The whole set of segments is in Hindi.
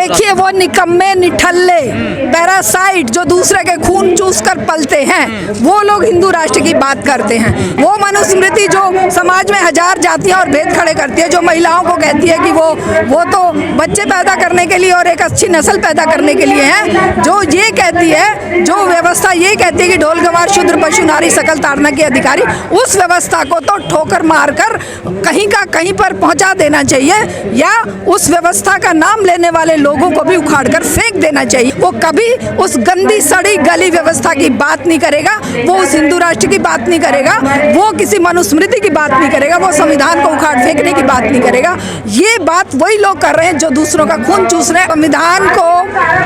देखिए वो निकम्मे निठल्ले पैरासाइट जो दूसरे के खून चूस कर पलते हैं, वो लोग हिंदू राष्ट्र की बात करते हैं। वो मनुस्मृति जो समाज में हजार जातियां और भेद खड़े करती है, जो महिलाओं को कहती है कि वो तो बच्चे पैदा करने के लिए और एक अच्छी नस्ल पैदा करने के लिए है, जो ये कहती है, जो व्यवस्था ये कहती है कि ढोल गवार शूद्र पशु नारी सकल ताड़ना के अधिकारी, उस व्यवस्था को तो ठोकर मारकर कहीं का कहीं पर पहुंचा देना चाहिए, या उस व्यवस्था का नाम लेने वाले लोगों को भी उखाड़कर फेंक देना चाहिए। वो कभी उस गंदी सड़ी गली व्यवस्था की बात नहीं करेगा, वो उस हिंदू राष्ट्र की बात नहीं करेगा, वो किसी मनुस्मृति की बात नहीं करेगा, वो संविधान को उखाड़ फेंकने की बात नहीं करेगा। ये बात वही लोग कर रहे हैं जो दूसरों का खून चूस रहे हैं। संविधान को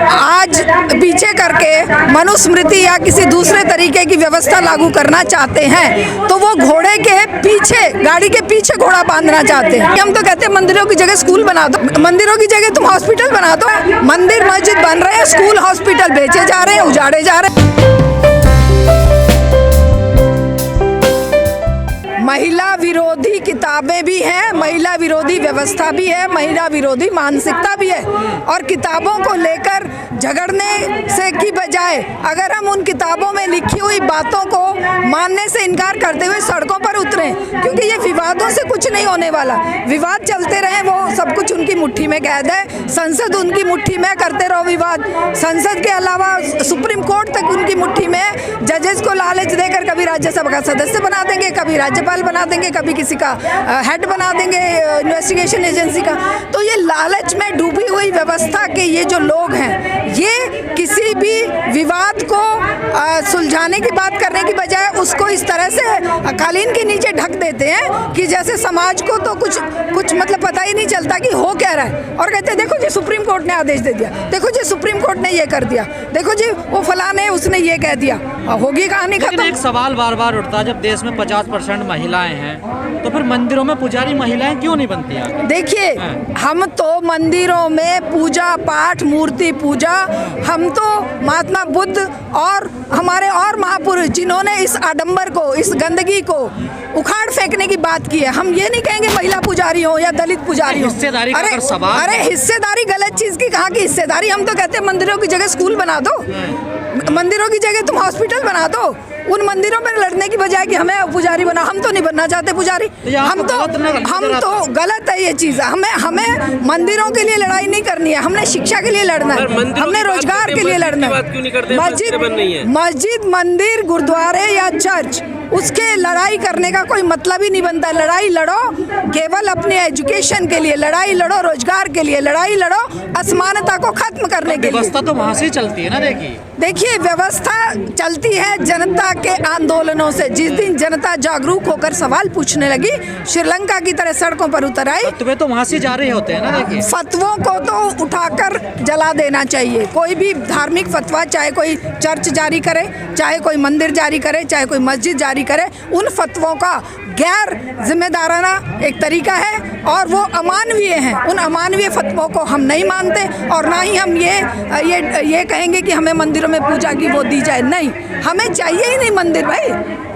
आज पीछे करके मनुस्मृति या किसी दूसरे तरीके की व्यवस्था लागू करना चाहते हैं, तो वो घोड़े के पीछे, गाड़ी के पीछे घोड़ा बांधना चाहते हैं। हम तो कहते हैं मंदिरों की जगह स्कूल बना दो, मंदिरों की जगह तुम हॉस्पिटल बना दो। मंदिर मस्जिद बन रहे हैं, स्कूल हॉस्पिटल बेचे जा रहे हैं, उजाड़े जा रहे हैं। महिला विरोधी किताबें भी हैं, महिला विरोधी व्यवस्था भी है, महिला विरोधी मानसिकता भी है, और किताबों को लेकर झगड़ने से की बजाय अगर हम उन किताबों में लिखी हुई बातों को मानने से इनकार करते हुए सड़कों पर उतरें, क्योंकि ये विवादों से कुछ नहीं होने वाला। विवाद चलते रहे, वो सब कुछ उनकी मुट्ठी में कैद है, संसद उनकी मुट्ठी में, करते रहो विवाद। संसद के अलावा सुप्रीम कोर्ट तक उनकी मुट्ठी में। जजेस को लालच देकर कभी राज्यसभा का सदस्य बना देंगे, कभी राज्यपाल बना देंगे, कभी किसी का हेड बना देंगे इन्वेस्टिगेशन एजेंसी का। तो ये लालच में डूबी हुई व्यवस्था के ये जो लोग हैं, ये किसी भी विवाद को सुलझाने की बात करने की बजाय उसको इस तरह से कालीन के नीचे ढक देते हैं कि जैसे समाज को तो कुछ मतलब पता ही नहीं चलता कि हो क्या रहा है। और कहते हैं देखो जी सुप्रीम कोर्ट ने आदेश दे दिया, देखो जी सुप्रीम कोर्ट ने ये कर दिया, देखो जी वो फलाने उसने ये कह दिया, होगी कहानी खत्म। एक सवाल बार बार उठता है, जब देश में 50% महिलाएं हैं तो फिर मंदिरों में पुजारी महिलाएं क्यों नहीं बनती हैं? देखिए हम तो मंदिरों में पूजा पाठ, मूर्ति पूजा, हम तो महात्मा बुद्ध और हमारे और महापुरुष जिन्होंने इस आडंबर को, इस गंदगी को उखाड़ फेंकने की बात की है। हम ये नहीं कहेंगे महिला पुजारी हो या दलित पुजारी हो। हिस्सेदारी का अगर सवाल, अरे हिस्सेदारी गलत चीज की कहाँ की हिस्सेदारी? हम तो कहते हैं मंदिरों की जगह स्कूल बना दो, मंदिरों की जगह तुम हॉस्पिटल बना दो। उन मंदिरों में लड़ने की बजाय कि हमें पुजारी बना, हम तो नहीं बनना चाहते पुजारी। हम तो गलत है ये चीज। हमें मंदिरों के लिए लड़ाई नहीं करनी है, हमने शिक्षा के लिए लड़ना है, हमने रोजगार के लिए लड़ना है। मस्जिद, मंदिर, गुरुद्वारे या चर्च, उसके लड़ाई करने का कोई मतलब ही नहीं बनता। लड़ाई लड़ो केवल अपने एजुकेशन के लिए, लड़ाई लड़ो रोजगार के लिए, लड़ाई लड़ो असमानता को खत्म करने के लिए। व्यवस्था तो वहाँ से चलती है ना। देखिए व्यवस्था चलती है जनता के आंदोलनों से। जिस दिन जनता जागरूक होकर सवाल पूछने लगी, श्रीलंका की तरह सड़कों पर उतर आई, फतवे तो वहाँ से जा रहे होते हैं ना। देखिए फतवों को तो उठाकर जला देना चाहिए। कोई भी धार्मिक फतवा, चाहे कोई चर्च जारी करे, चाहे कोई मंदिर जारी करे, चाहे कोई मस्जिद जारी करे, उन फतवों का गैर जिम्मेदाराना एक तरीका है और वो अमानवीय हैं। उन अमानवीय फतवों को हम नहीं मानते और ना ही हम ये कहेंगे कि हमें मंदिरों में पूजा की वो दी जाए। नहीं, हमें चाहिए ही नहीं मंदिर भाई।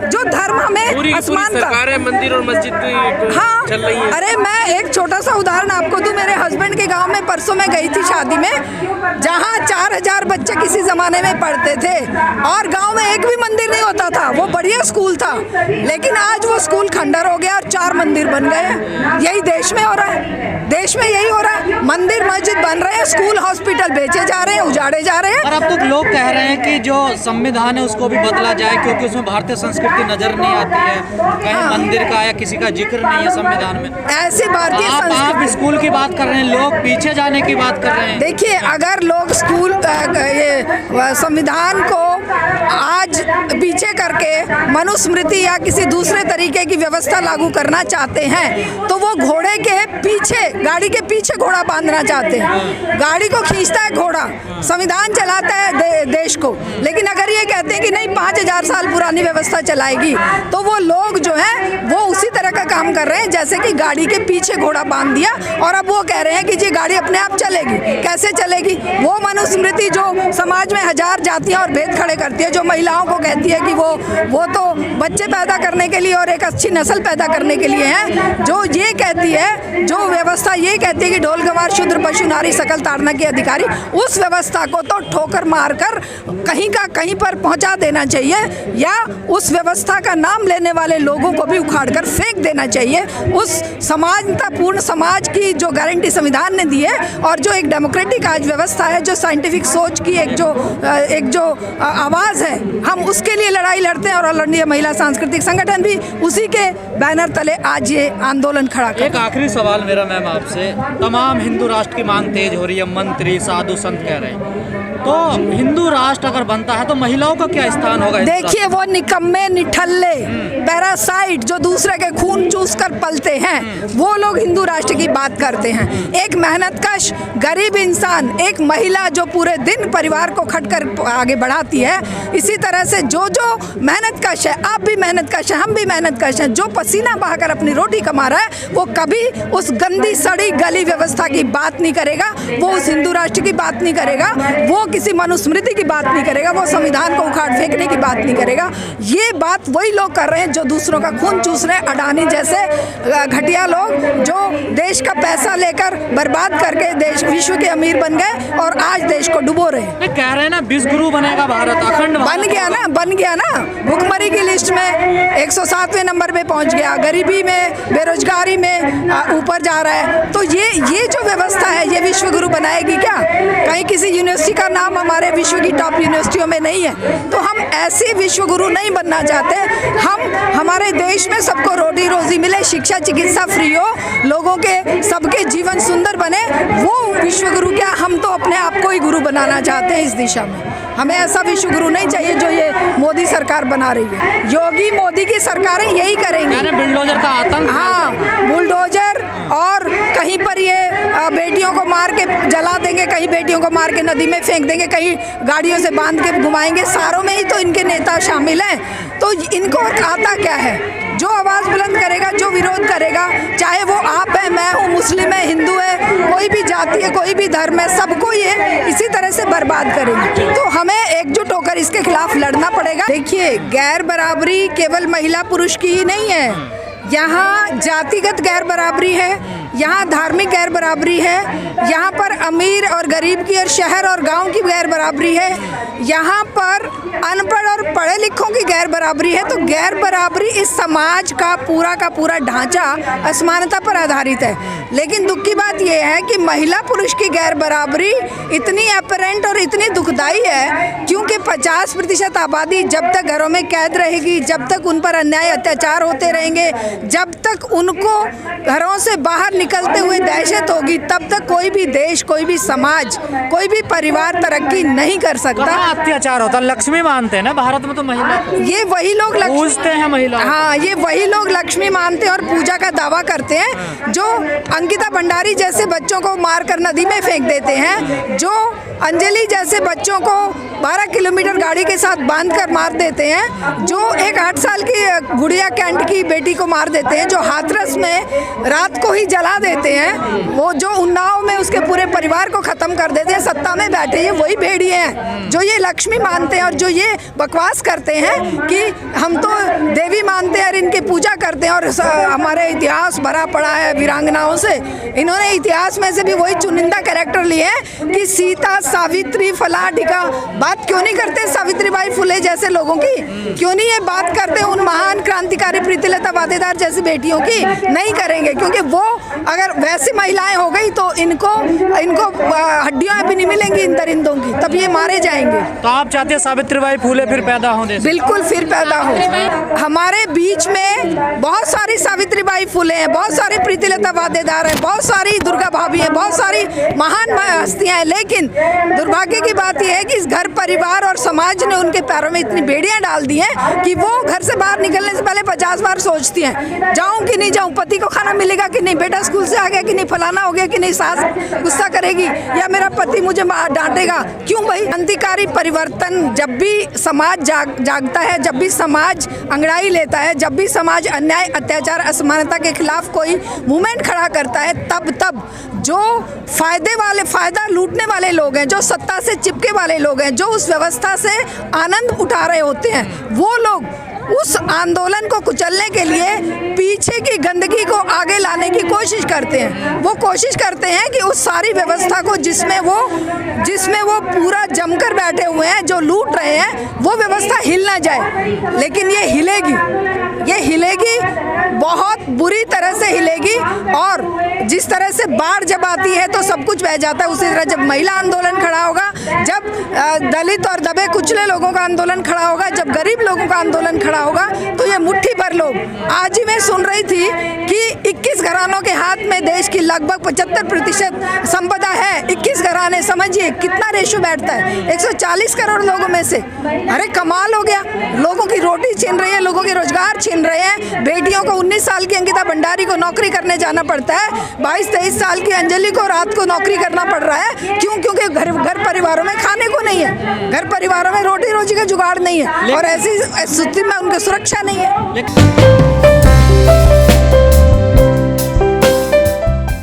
जो धर्म हमें आसमान का, मंदिर और मस्जिद हाँ चल रही है। अरे मैं एक छोटा सा उदाहरण आपको दूं। मेरे हस्बैंड के गांव में परसों मैं गई थी शादी में, जहां 4000 बच्चे किसी जमाने में पढ़ते थे और गांव में एक भी मंदिर नहीं होता था। वो बढ़िया स्कूल था, लेकिन आज वो स्कूल खंडर हो गया और 4 मंदिर बन गए। यही देश में हो रहा है, देश में यही हो रहा है। मंदिर मस्जिद बन रहे हैं, स्कूल हॉस्पिटल बेचे जा रहे हैं, उजाड़े जा रहे हैं। और अब तो लोग कह रहे हैं कि जो संविधान है उसको भी बदला जाए, क्योंकि उसमें भारतीय संस्कृति नजर नहीं आती है, कहीं मंदिर का या किसी का जिक्र नहीं है संविधान में। ऐसी भारतीय संस्कृति, स्कूल की बात कर रहे हैं, लोग पीछे जाने की बात कर रहे हैं। देखिए अगर लोग स्कूल संविधान को आज पीछे करके मनुस्मृति या किसी दूसरे तरीके की व्यवस्था लागू करना चाहते हैं, तो वो घोड़े के पीछे, गाड़ी के पीछे घोड़ा बांधना चाहते हैं। गाड़ी को खींचता है घोड़ा, संविधान चलाता है देश को, लेकिन अगर ये कहते हैं कि नहीं 5000 साल पुरानी व्यवस्था चलाएगी, तो वो लोग जो हैं वो उसी तरह का काम कर रहे हैं जैसे कि गाड़ी के पीछे घोड़ा बांध दिया और अब वो कह रहे हैं कि जी गाड़ी अपने आप चलेगी। कैसे चलेगी? वो मनुस्मृति जो समाज में हजार जातियां और भेद खड़े करती है, जो महिलाओं को कहती है कि वो तो बच्चे पैदा करने के लिए और एक अच्छी अच्छी नस्ल पैदा करने के लिए हैं, जो ये कहती है, जो व्यवस्था ये कहती है कि ढोल गवार शूद्र पशु नारी सकल ताड़ना के अधिकारी, उस व्यवस्था को तो ठोकर मारकर कहीं का कहीं पर पहुंचा देना चाहिए, या उस व्यवस्था का नाम लेने वाले लोगों को भी उखाड़कर फेंक देना चाहिए। उस समानतापूर्ण समाज की जो गारंटी संविधान ने दी है, और जो एक डेमोक्रेटिक आज व्यवस्था है, जो साइंटिफिक सोच की एक जो आवाज़ है, हम उसके लिए लड़ाई लड़ते हैं। और ऑल इंडिया महिला सांस्कृतिक संगठन भी उसी के बैनर तले आज ये आंदोलन खड़ा कर। एक आखिरी सवाल मेरा मैम आपसे, तमाम हिंदू राष्ट्र की मांग तेज हो रही है, मंत्री साधु संत कह रहे हैं, तो हिंदू राष्ट्र अगर बनता है तो महिलाओं का क्या स्थान होगा? देखिए, वो निकम्मे निठल्ले पैरासाइट जो दूसरे के खून चूस कर पलते हैं, वो लोग हिंदू राष्ट्र की बात करते हैं। एक मेहनतकश गरीब इंसान, एक महिला जो पूरे दिन परिवार को खटकर आगे बढ़ाती है, इसी तरह से जो मेहनतकश है, आप भी मेहनतकश हैं, हम भी मेहनतकश हैं, जो पसीना बहाकर अपनी रोटी कमा रहा है, वो कभी उस गंदी सड़ी गली व्यवस्था की बात नहीं करेगा, वो उस हिंदू राष्ट्र की बात नहीं करेगा, वो किसी मनुस्मृति की बात नहीं करेगा, वो संविधान को उखाड़ फेंकने की बात नहीं करेगा। ये बात वही लोग कर रहे हैं जो दूसरों का खून चूस रहे हैं, अडानी जैसे घटिया लोग, जो देश का पैसा लेकर बर्बाद करके देश विश्व के अमीर बन गए और आज देश को डुबो रहे हैं। कह रहे हैं ना विश्व गुरु बनेगा भारत, अखंड बन गया ना, भुखमरी की लिस्ट में 107वें नंबर पे पहुंच गया, गरीबी में, बेरोजगारी में ऊपर जा रहा है। तो ये जो व्यवस्था है, ये विश्व गुरु बनाएगी क्या? कहीं किसी यूनिवर्सिटी का नाम हमारे विश्व की टॉप यूनिवर्सिटियों में नहीं है, तो हम ऐसे विश्व गुरु नहीं बनना चाहते। हम हमारे देश में सबको रोटी रोजी मिले, शिक्षा चिकित्सा फ्री हो, लोगों के सबके जीवन सुंदर बने, वो विश्व गुरु क्या, हम तो अपने आप को ही गुरु बनाना चाहते हैं इस दिशा में। हमें ऐसा विश्व गुरु नहीं चाहिए जो ये मोदी सरकार बना रही है। योगी मोदी की सरकारें यही करेंगी। बुलडोजर का आतंक, हाँ, बुलडोजर, और कहीं पर ये बेटियों को मार के जला देंगे, कहीं बेटियों को मार के नदी में फेंक देंगे, कहीं गाड़ियों से बांध के घुमाएंगे। सारों में ही तो इनके नेता शामिल हैं। तो इनको आता क्या है? जो आवाज़ बुलंद करेगा, जो विरोध करेगा, चाहे वो आप है, मैं हूँ, मुस्लिम है, हिंदू है, कोई भी जाति है, कोई भी धर्म है, सबको ये इसी तरह से बर्बाद करेंगे। तो हमें एकजुट होकर इसके खिलाफ लड़ना पड़ेगा। देखिए, गैर बराबरी केवल महिला पुरुष की ही नहीं है, यहाँ जातिगत गैर बराबरी है, यहाँ धार्मिक गैर बराबरी है, यहाँ पर अमीर और गरीब की और शहर और गांव की गैर बराबरी है, यहाँ पर अनपढ़ और पढ़े लिखों की गैर बराबरी है। तो गैर बराबरी इस समाज का पूरा ढांचा असमानता पर आधारित है। लेकिन दुख की बात यह है कि महिला पुरुष की गैर बराबरी इतनी अपरेंट और इतनी दुखदाई है, क्योंकि 50% आबादी जब तक घरों में कैद रहेगी, जब तक उन पर अन्याय अत्याचार होते रहेंगे, जब तक उनको घरों से बाहर निकलते हुए दहशत होगी, तब तक कोई भी देश, कोई भी समाज, कोई भी परिवार तरक्की नहीं कर सकता। अत्याचार होता, लक्ष्मी मानते हैं ना भारत में, तो महिला ये वही लोग पूजते हैं महिला। हाँ, ये वही लोग लक्ष्मी मानते हैं और पूजा का दावा करते हैं, जो अंकिता भंडारी जैसे बच्चों को मारकर नदी में फेंक देते हैं, जो अंजलि जैसे बच्चों को 12 किलोमीटर गाड़ी के साथ बांधकर मार देते हैं, जो एक 8 साल की गुड़िया कैंट की बेटी को मार देते हैं, जो हाथरस में रात को ही जला देते हैं, वो जो उन्नाव में उसके पूरे परिवार को खत्म कर देते हैं, सत्ता में बैठे हैं, वही भेड़िए हैं जो ये लक्ष्मी मानते हैं और जो ये बकवास करते हैं कि हम तो देवी मानते हैं और इनकी पूजा करते हैं। और हमारे इतिहास भरा पड़ा है वीरांगनाओं से। इन्होंने इतिहास में से भी वही चुनिंदा कैरेक्टर लिए हैं कि सीता, सावित्री, फला ढिका। बात क्यों नहीं करते सावित्रीबाई फुले जैसे लोगों की? क्यों नहीं ये बात करते उन महान क्रांतिकारी प्रीतिलता वादेदार जैसी बेटियों की? नहीं करेंगे, क्योंकि वो अगर वैसी महिलाएं हो गई तो इनको हड्डियां भी नहीं मिलेंगी इन दरिंदों की, तब ये मारे जाएंगे। तो आप चाहते हैं सावित्रीबाई फुले फिर पैदा हो? बिल्कुल, फिर पैदा हो। हमारे बीच में बहुत सारी सावित्रीबाई फुले हैं, बहुत सारी प्रीतिलता वादेदार हैं, बहुत सारी दुर्गा भाभी हैं, बहुत सारी महान हस्तियां हैं, लेकिन दुर्भाग्य की बात यह है कि इस घर परिवार और समाज ने उनके पैरों में इतनी बेड़ियां डाल दी हैं कि वो घर से बाहर निकलने से पहले 50 बार सोचती हैं, जाऊं कि नहीं जाऊं, पति को खाना मिलेगा कि नहीं, बेटा स्कूल से आ गया कि नहीं, फलाना हो गया कि नहीं, सास गुस्सा करेगी या मेरा पति मुझे डांटेगा। क्यों भाई? क्रांतिकारी परिवर्तन जब भी समाज जागता है, जब भी समाज अंगड़ाई लेता है, जब भी समाज अन्याय, अत्याचार, असमानता के खिलाफ कोई मूवमेंट खड़ा करता है, तब जो फायदा लूटने वाले लोग हैं, जो सत्ता से चिपके वाले लोग हैं, जो उस व्यवस्था से आनंद उठा रहे होते हैं, वो लोग उस आंदोलन को कुचलने के लिए पीछे की गंदगी को आगे लाने की कोशिश करते हैं। वो कोशिश करते हैं कि उस सारी व्यवस्था को जिसमें वो पूरा जमकर बैठे हुए हैं, जो लूट रहे हैं, वो व्यवस्था हिल ना जाए। लेकिन ये हिलेगी, बहुत बुरी तरह से हिलेगी। और जिस तरह से बाढ़ जब आती है तो सब कुछ बह जाता है, उसी तरह जब महिला आंदोलन खड़ा होगा, जब दलित और दबे कुचले लोगों का आंदोलन खड़ा होगा, जब गरीब लोगों का आंदोलन खड़ा होगा, तो ये मुट्ठी भर लोग। आज ही मैं सुन रही थी कि 21 घरानों के हाथ में देश की लगभग 75% संपदा है। 21 घराने, समझिए कितना रेशो बैठता है 140 करोड़ लोगों में से। अरे कमाल हो गया। लोगों की रोटी छीन रही है, लोगों के रोजगार छीन रहे हैं। बेटियों को 19 साल की अंकिता भंडारी को नौकरी करने जाना पड़ता है, 22-23 साल की अंजलि को रात को नौकरी करना पड़ रहा है। क्यों? क्योंकि घर परिवारों में खाने को नहीं है, घर परिवारों में रोटी रोजी का जुगाड़ नहीं है, और ऐसी स्थिति में उनकी सुरक्षा नहीं है।